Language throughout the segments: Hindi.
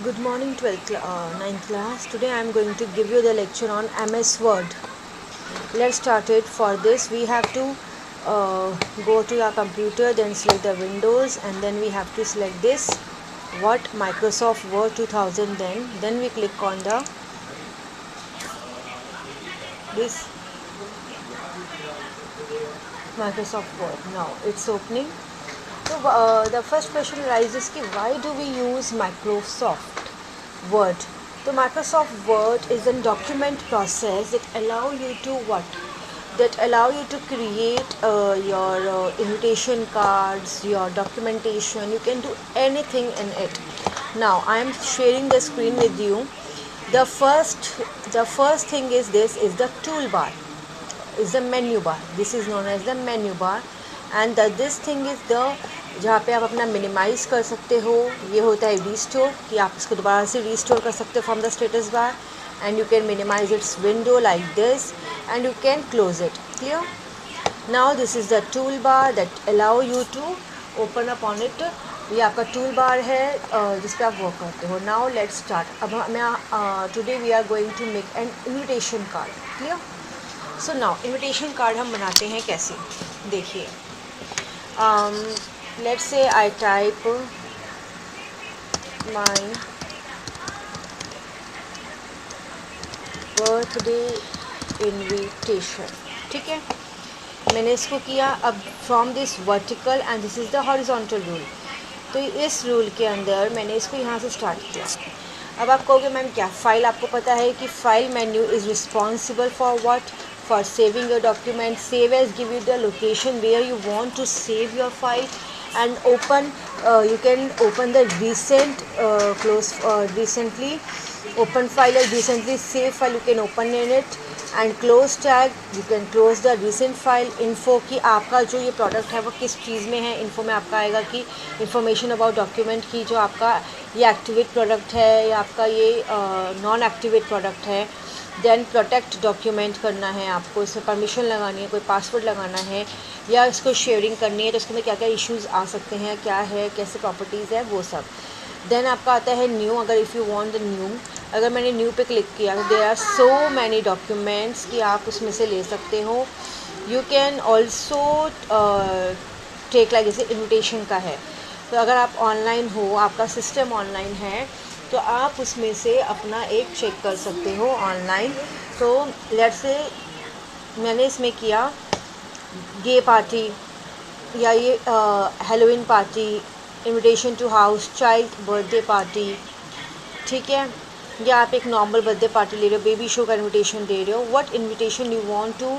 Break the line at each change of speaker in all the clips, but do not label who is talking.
Good morning, 9th class. Today I am going to give you the lecture on MS Word. Let's start it. For this, we have to go to our computer, then select the Windows, and then we have to select this. What Microsoft Word 2000. Then we click on this Microsoft Word. Now it's opening. So the first question arises कि why do we use Microsoft Word? So Microsoft Word is a document process that allow you to create your invitation cards, your documentation. You can do anything in it. Now I am sharing the screen with you. The first thing is the toolbar, is the menu bar. This is known as the menu bar, and this thing is the जहाँ पे आप अपना मिनिमाइज़ कर सकते हो. ये होता है रीस्टोर, कि आप इसको दोबारा से रीस्टोर कर सकते हो from the status bar, and you can minimise its window like this and you can close it. Clear? Now this is the tool bar that allow you to open up on it. ये आपका टूल बार है जिस पर आप वर्क करते हो. Now let's start. अब मैं today we are going to make an invitation card. Clear? So now invitation card हम बनाते हैं कैसे, देखिए. Let's say I type my birthday invitation. ठीक है, मैंने इसको किया. अब from this vertical and this is the horizontal rule. तो इस रूल के अंदर मैंने इसको यहाँ से स्टार्ट किया. अब आप कहोगे मैम क्या, फ़ाइल आपको पता है कि file menu is responsible for what, for saving your document. Save as give you the location where you want to save your file, and open you can open the recent recently open file or recently save file. You can open in it, and close tag you can close the recent file. info कि आपका जो ये प्रोडक्ट है वो किस चीज़ में है. info में आपका आएगा कि इंफॉर्मेशन अबाउट डॉक्यूमेंट की जो आपका ये एक्टिवेट प्रोडक्ट है या आपका ये नॉन एक्टिवेट प्रोडक्ट है. देन प्रोटेक्ट डॉक्यूमेंट करना है आपको, इसमें परमिशन लगानी है, कोई पासवर्ड लगाना है या इसको शेयरिंग करनी है, तो उसके अंदर क्या क्या इश्यूज़ आ सकते हैं, क्या है, कैसे प्रॉपर्टीज़ है, वो सब. देन आपका आता है न्यू. अगर if you want the new, अगर मैंने न्यू पे क्लिक किया तो there are so many documents कि आप उसमें से ले सकते हो. You can also take like जैसे इन्विटेशन का है, तो अगर आप ऑनलाइन हो, आपका सिस्टम ऑनलाइन है, तो आप उसमें से अपना एक चेक कर सकते हो ऑनलाइन. तो लेट्स से मैंने इसमें किया गे पार्टी या ये Halloween party, invitation to house, child birthday party. ठीक है, या आप एक नॉर्मल बर्थडे पार्टी ले रहे हो, बेबी शो का इनविटेशन दे रहे हो. What invitation you want to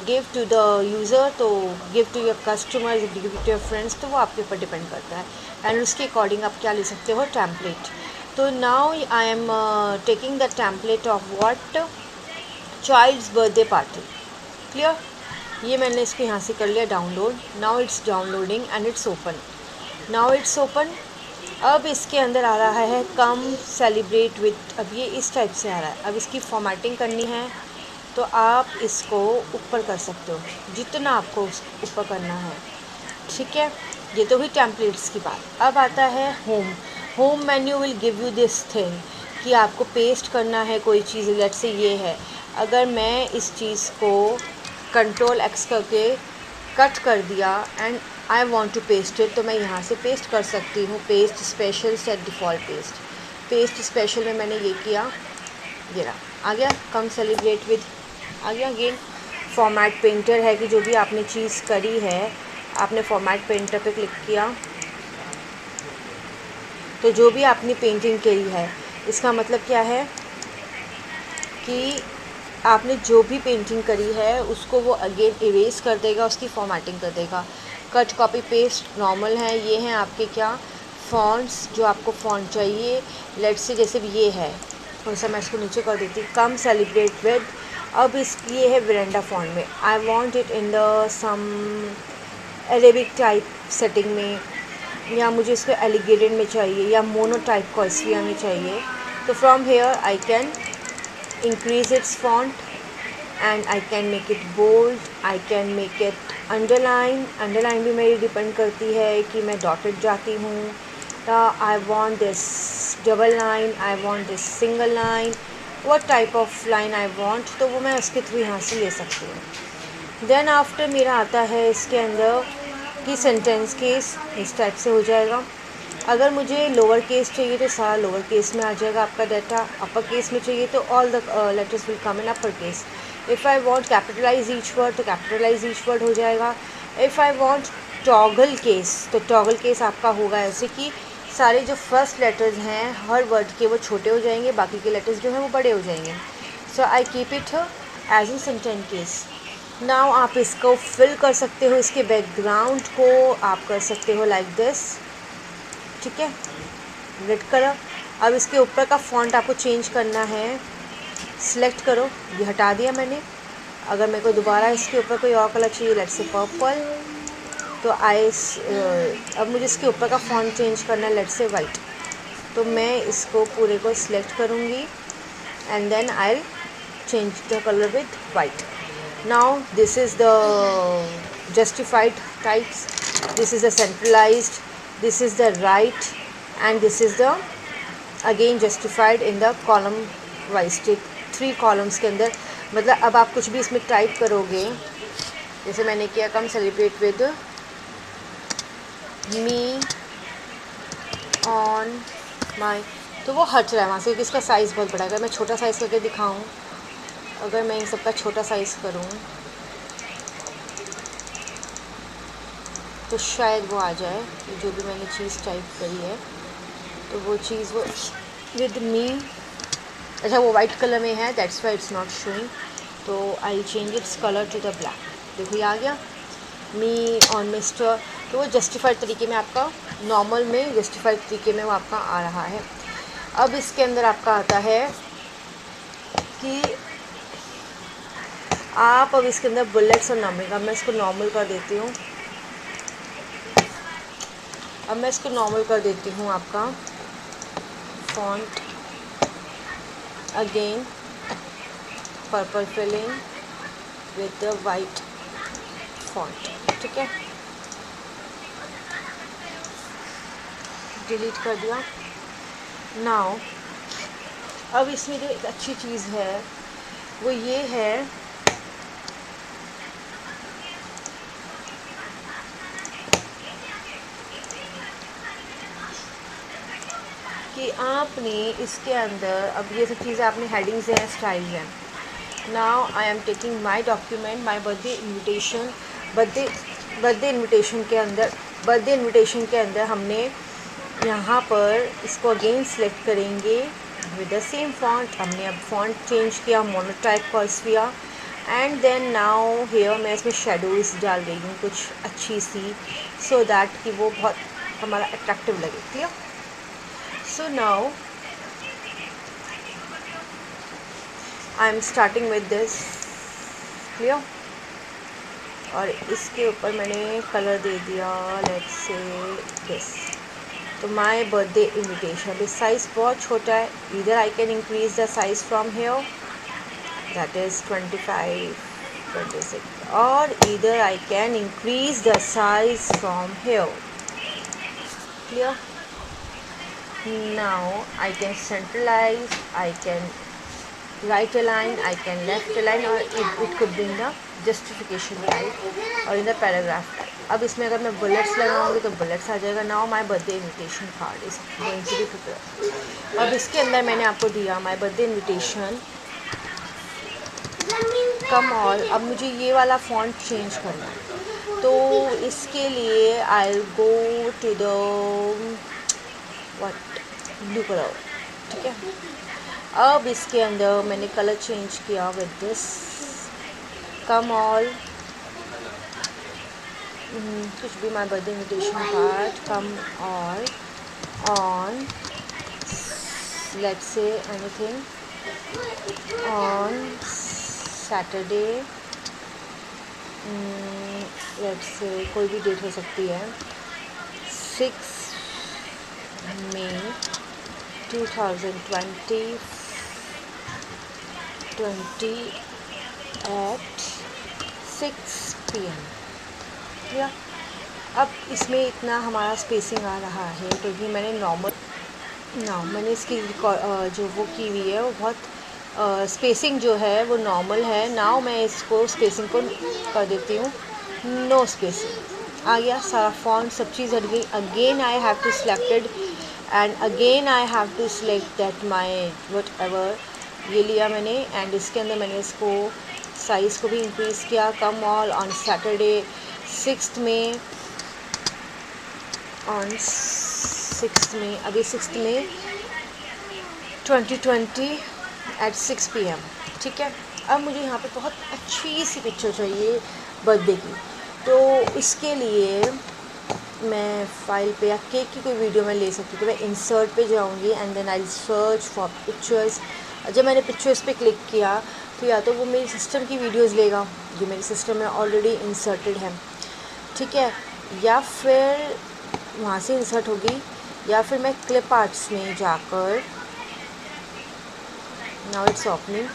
give to the user, तो give to your customer, give to your friends, तो वो आपके ऊपर डिपेंड करता है. एंड उसके अकॉर्डिंग आप क्या ले सकते हो, टैम्पलेट. तो now I am taking the template of what, child's birthday party. Clear? ये मैंने इसको यहाँ से कर लिया download. Now it's downloading and it's open. Now it's open. अब इसके अंदर आ रहा है कम सेलिब्रेट विद. अब ये इस टाइप से आ रहा है. अब इसकी फॉर्मेटिंग करनी है तो आप इसको ऊपर कर सकते हो जितना आपको ऊपर करना है. ठीक है, ये तो हुई टेम्पलेट्स की बात. अब आता है home. Home menu will give you this thing कि आपको पेस्ट करना है कोई चीज़. लेट से ये है, अगर मैं इस चीज़ को कंट्रोल एक्स करके कट कर दिया and I want to paste it, तो मैं यहाँ से पेस्ट कर सकती हूँ. Paste special set default paste. Paste special में मैंने ये किया, ये रहा, आ गया. कम सेलिब्रेट विद आ गया. अगेन फॉर्मेट पेंटर है कि जो भी आपने चीज़ करी है, आपने फॉर्मेट पेंटर पे क्लिक किया तो जो भी आपने पेंटिंग करी है, इसका मतलब क्या है कि आपने जो भी पेंटिंग करी है उसको वो अगेन इरेज कर देगा, उसकी फॉर्मेटिंग कर देगा. कट कॉपी पेस्ट नॉर्मल है. ये हैं आपके क्या फ़ॉन्ट्स, जो आपको फ़ॉन्ट चाहिए. लेट्स से जैसे ये है, थोड़ा सा मैं इसको नीचे कर देती. Come celebrate with. अब ये है वेरेंडा फॉन्ट में. I want it in the some Arabic type setting में, या मुझे इसको एलिगेटेड में चाहिए या मोनो टाइप कॉस्फिया में चाहिए. तो from here I can increase its font and I can make it bold. I can make it underline. भी मेरी डिपेंड करती है कि मैं डॉटेड जाती हूँ. I want this double line, I want this single line, what type of line I want, तो वो मैं उसके थ्रू यहाँ से ले सकती हूँ। देन आफ्टर मेरा आता है इसके अंदर कि सेंटेंस केस इस टाइप से हो जाएगा। अगर मुझे लोअर केस चाहिए तो सारा लोअर केस में आ जाएगा आपका डाटा, अपर केस में चाहिए तो all the letters will come in upper case. If I want capitalise each word तो कैपिटलाइज ईच वर्ड हो जाएगा। If I want toggle case तो टॉगल केस आपका होगा ऐसे कि सारे जो फर्स्ट लेटर्स हैं हर वर्ड के वो छोटे हो जाएंगे, बाकी के लेटर्स जो हैं वो बड़े हो जाएंगे। So I keep it as in sentence case. Now आप इसको फिल कर सकते हो, इसके बैकग्राउंड को आप कर सकते हो लाइक दिस, ठीक है, रेड कलर। अब इसके ऊपर का फॉन्ट आपको चेंज करना है, सिलेक्ट करो, ये हटा दिया मैंने। अगर मेरे को दोबारा इसके ऊपर कोई और कलर चाहिए, लेट्स से पर्पल, तो अब मुझे इसके ऊपर का फॉन्ट चेंज करना है, लेट्स से वाइट, तो मैं इसको पूरे को सिलेक्ट करूँगी and then I will change the colour with white. Now this is the justified types, this is the centralised, this is the right and this is the again justified in the column wise, 3 columns के अंदर। मतलब अब आप कुछ भी इसमें टाइप करोगे, जैसे मैंने किया come celebrate with me on my, तो वो हट रहा है वहाँ से क्योंकि इसका साइज़ बहुत बड़ा है। अगर मैं छोटा साइज़ करके दिखाऊँ, अगर मैं इन सबका छोटा साइज़ करूँ तो शायद वो आ जाए, जो भी मैंने चीज़ टाइप करी है तो वो चीज़ वो विद मी, अच्छा वो वाइट कलर में है, that's why it's not showing, तो I change its colour to the black. देखो ये आ गया मी ऑन मिस्टर, तो वो जस्टिफाइड तरीके में आपका, नॉर्मल में जस्टिफाइड तरीके में वो आपका आ रहा है। अब इसके अंदर आपका आता है कि आप अब इसके अंदर बुलेट्स और नंबरिंग, अब मैं इसको नॉर्मल कर देती हूँ, अब मैं इसको नॉर्मल कर देती हूँ आपका font, again purple filling with the white font, ठीक है, डिलीट कर दिया। नाउ अब इसमें जो एक अच्छी चीज़ है वो ये है कि आपने इसके अंदर, अब ये सब चीज़ें आपने हेडिंग्स हैं, स्टाइल्स हैं। Now I am taking my document, my birthday invitation, birthday invitation के अंदर हमने यहाँ पर इसको अगेन सेलेक्ट करेंगे विद द सेम फॉन्ट। हमने अब फॉन्ट चेंज किया, Monotype cursive, and then now here मैं इसमें शेडोज़ डाल रही हूँ कुछ अच्छी सी, सो दैट कि वो बहुत हमारा अट्रैक्टिव लगे, clear. So now I am starting with this, clear, और इसके ऊपर मैंने कलर दे दिया, लेट्स से दिस, तो माई बर्थडे इन्विटेशन। अभी साइज़ बहुत छोटा है, इधर आई can increase the size from here, that is 25, 26, और इधर आई can increase the size from here, clear. Now I can centralize, I can right align, I can left align, or it could be in the justification type or in the paragraph type. अब इसमें अगर मैं बुलेट्स लगाऊंगी तो बुलेट्स आ जाएगा। Now my birthday invitation card is going to be prepared. अब इसके अंदर मैंने आपको दिया my birthday invitation come all. अब मुझे ये वाला फॉन्ट चेंज करना है, तो इसके लिए I will go to the blue colour, ठीक है। अब इसके अंदर मैंने कलर चेंज किया विद दिस कम ऑल, कुछ भी my birthday invitation card come all on, let's say anything on Saturday, let's say कोई भी डेट हो सकती है, 6 मई 2020 at 6 PM, ठीक। अब इसमें इतना हमारा स्पेसिंग आ रहा है क्योंकि मैंने नॉर्मल ना मैंने इसकी जो वो की हुई है वो बहुत स्पेसिंग जो है वो नॉर्मल है। नाउ मैं इसको स्पेसिंग को कर देती हूँ नो स्पेसिंग। आ गया सारा फॉन्ट, सब चीज़ हट गई। Again I have to selected and again I have to select that my whatever, ये लिया मैंने। एंड इसके अंदर मैंने इसको साइज़ को भी इंक्रीज़ किया। कम ऑल ऑन सैटरडे 6 में, ऑन 6 में, अभी 6 में 2020 एट 6 PM। ठीक है, अब मुझे यहाँ पे बहुत अच्छी सी पिक्चर चाहिए बर्थडे की। तो इसके लिए मैं फ़ाइल पे या केक की कोई वीडियो मैं ले सकती हूँ। तो मैं इंसर्ट पे जाऊँगी and then I search for pictures. जब मैंने पिक्चर्स पे क्लिक किया तो या तो वो मेरी सिस्टम की वीडियोस लेगा जो मेरे सिस्टम में ऑलरेडी इंसर्टेड है, ठीक है, या फिर वहाँ से इंसर्ट होगी, या फिर मैं क्लिप आर्ट्स में जाकर, नाउ इट्स ओपनिंग,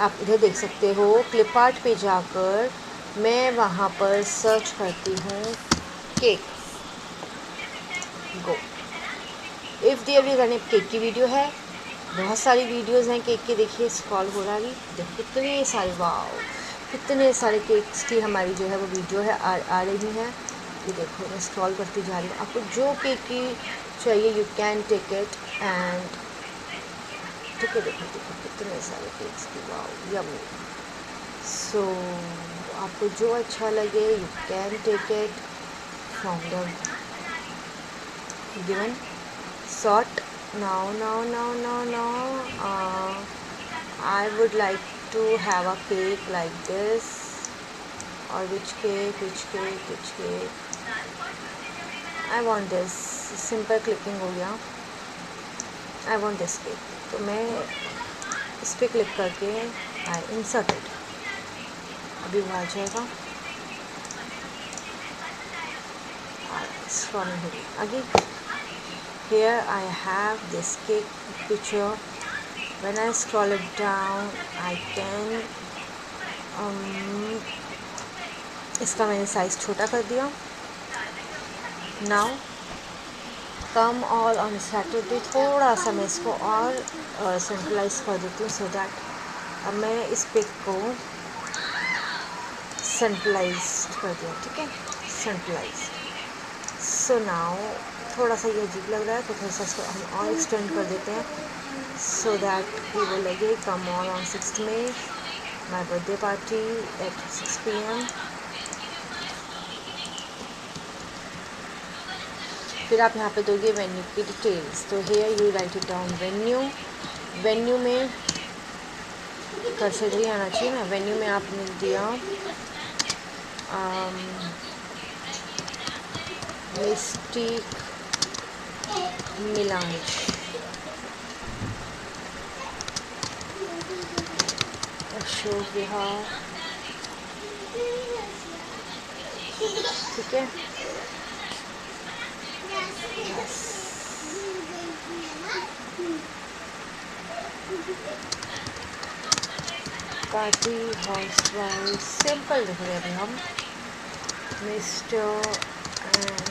आप इधर देख सकते हो, क्लिप आर्ट पे जाकर मैं वहाँ पर सर्च करती हूँ cake. Go, if there is any cake की वीडियो है, बहुत सारी वीडियोस हैं केक के। देखिए स्क्रॉल हो रहा है, देखो कितने सारे, वाओ कितने सारे केक्स की हमारी जो है वो वीडियो है आ रही है। ये देखो मैं स्क्रॉल करती जा रही हूँ, आपको जो केक की चाहिए you can take it and, ठीक है, देखो देखो कितने सारे केक्स की, वाओ यम्मी। सो आपको जो अच्छा लगे you can take it from the given sort. Now, I would like to have a cake like this. Or which cake? I want this. Simple clicking हो गया. I want this cake. तो मैं इस पर क्लिक करके I inserted. अभी वो आ जाएगा. Scrolling हो गई. आगे. Here I have this cake picture. When I scroll it down, I can इसका मैंने साइज़ छोटा कर दिया। Now come all on Saturday, थोड़ा सा मैं इसको और सेंट्रलाइज कर देती हूँ, सो दैट अब मैं इस पिक को सेंट्रलाइज कर दिया, ठीक है, सेंट्रलाइज। सो नाउ थोड़ा सा ये अजीब लग रहा है तो थोड़ा सा इसको हम और एक्सटेंड कर देते हैं सो दैट ये वो लगे कम ऑन 6 में my birthday party at 6 PM। फिर आप यहाँ पे दोगे वेन्यू की डिटेल्स। तो here you write it down venue में कर्सर ही आना चाहिए ना। वेन्यू में आपने दिया मिस्टिक मिलांज, अशोक विहार, ठीक है, पार्टी हाउस वाइफ सिंपल लिख रहे हैं अभी हम, मिस्टर एंड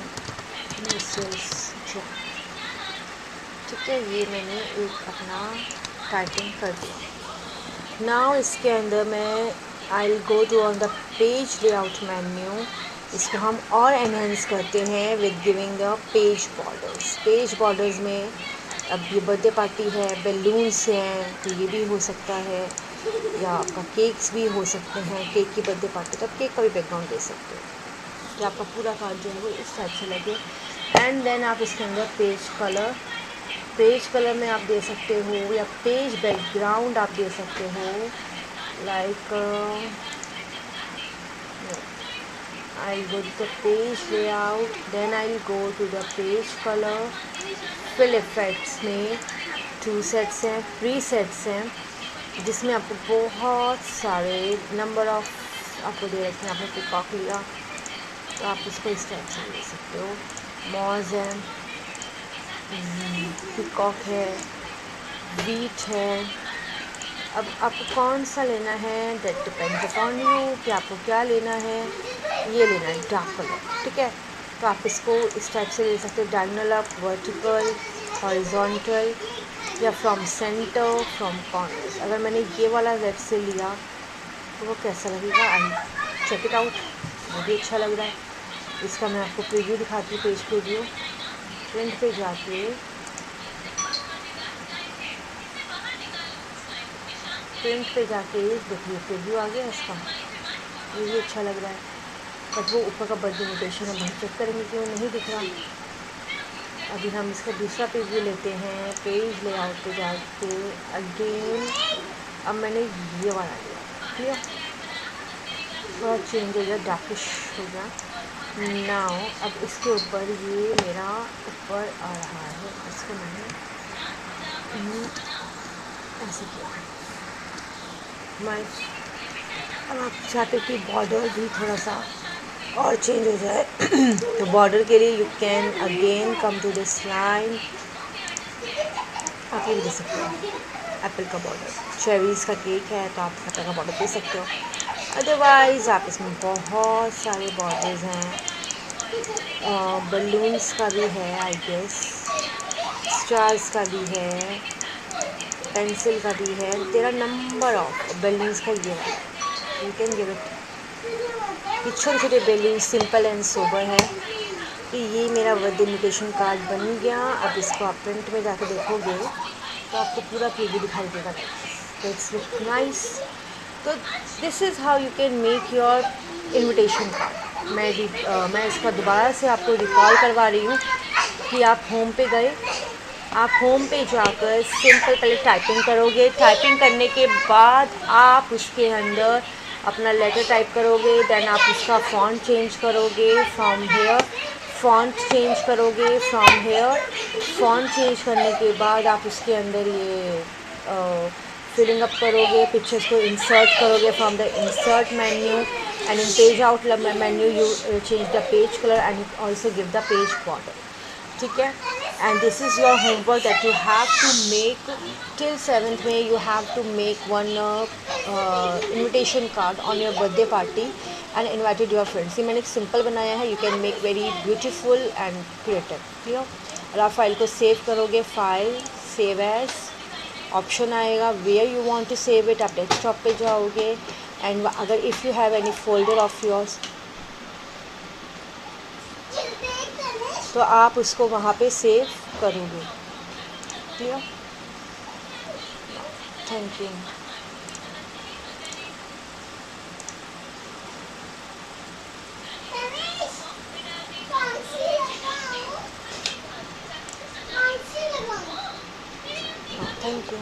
मिसेस जो, ठीक है, ये मैंने एक अपना टाइपिंग कर दिया। नाउ इसके अंदर मैं I will go to on the page layout menu. इसको हम और एनहेंस करते हैं with giving the page borders में अब ये बर्थडे पार्टी है, बैलून्स हैं तो ये भी हो सकता है, या आपका केक्स भी हो सकते हैं, केक की बर्थडे पार्टी तो आप केक का भी बैकग्राउंड दे सकते हो कि आपका पूरा कार्ड जो है वो इस टाइप से लगे। एंड देन आप इसके अंदर पेज कलर में आप दे सकते हो या पेज बैकग्राउंड आप दे सकते हो, like I'll go to the page layout, then I'll go to the page color, fill effects में 2 सेट्स हैं, प्रीसेट्स हैं जिसमें आपको बहुत सारे नंबर ऑफ आपको दे रखे हैं। आपने पिकॉक लिया तो आप इसको इस टाइप से ले सकते हो, मॉज है, पिकॉक है, वीट है। अब आपको कौन सा लेना है दैट डिपेंड्स अपॉन यू कि आपको क्या लेना है। ये लेना है डार्क कलर, ठीक है, तो आप इसको इस टाइप से ले सकते हो, डायगोनल अप, वर्टिकल, हॉरिजॉन्टल या फ्रॉम सेंटर, फ्रॉम कॉर्नर्स। अगर मैंने ये वाला लेफ्ट से लिया तो वो कैसा लगेगा, आई चेक इट आउट। वो भी अच्छा लग रहा है। इसका मैं आपको प्रीव्यू दिखाती हूँ, पेज प्रीव्यू। प्रिंट पे जाके देखिए प्रीव्यू आ गया इसका, ये भी अच्छा लग रहा है। बट वो ऊपर का बर्थडे इन्विटेशन हम चेक करेंगे कि वो नहीं दिख रहा। अभी हम इसका दूसरा प्रीव्यू लेते हैं, पेज लेआउट पे जाके अगेन। अब मैंने ये वाला लिया, ठीक है, थोड़ा चेंज हो गया, डार्किश हो गया। नाउ अब इसके ऊपर ये मेरा ऊपर आ रहा है, इसको मैंने ऐसे किया। मैं अब आप चाहते हो कि बॉर्डर भी थोड़ा सा और चेंज हो जाए तो बॉर्डर के लिए you can again come to this line. आप ये भी दे सकते हो, एप्पल का बॉर्डर, चेरीज़ का केक है तो आप एप्पल का बॉर्डर दे सकते हो। अदरवाइज़ आप इसमें बहुत सारे बॉर्डर्स हैं, बलून्स का भी है आई गेस, स्टार्स का भी है, पेंसिल का भी है। तेरा नंबर ऑफ बलून्स का ये वाला है, यू कैन गिव इट। ये छोटे छोटे बेलून सिंपल एंड सोबर है। कि ये मेरा बर्थडे इन्विटेशन कार्ड बन गया। अब इसको आप प्रिंट में जाके देखोगे तो आपको पूरा प्रीव्यू दिखाई देगा। It's look nice. तो this is how you can make your invitation card. मैं इसका दोबारा से आपको रिकॉल करवा रही हूँ कि आप होम पे गए, आप होम पे जाकर सिंपल पहले टाइपिंग करोगे। टाइपिंग करने के बाद आप उसके अंदर अपना लेटर टाइप करोगे, देन आप उसका फ़ॉन्ट चेंज करोगे फ्रॉम हेयर, फ़ॉन्ट चेंज करोगे फ्रॉम हेयर। फ़ॉन्ट चेंज करने के बाद आप उसके अंदर ये फिलिंग अप करोगे, पिक्चर्स को इंसर्ट करोगे from the insert menu, and in page out menu you change the page colour and also give the page border. ठीक है, and this is your homework that you have to make till 7th May. You have to make one invitation card on your birthday party and invited your friends. ये मैंने सिंपल बनाया है, you can make very beautiful and creative. Clear? और आप फाइल को सेव करोगे, फाइल सेव एज ऑप्शन आएगा, where you want to save it. आप डेस्कटॉप पे जाओगे एंड अगर if you have any folder of yours तो आप उसको वहाँ पे सेव करोगे। Clear? Thank you. Thank you.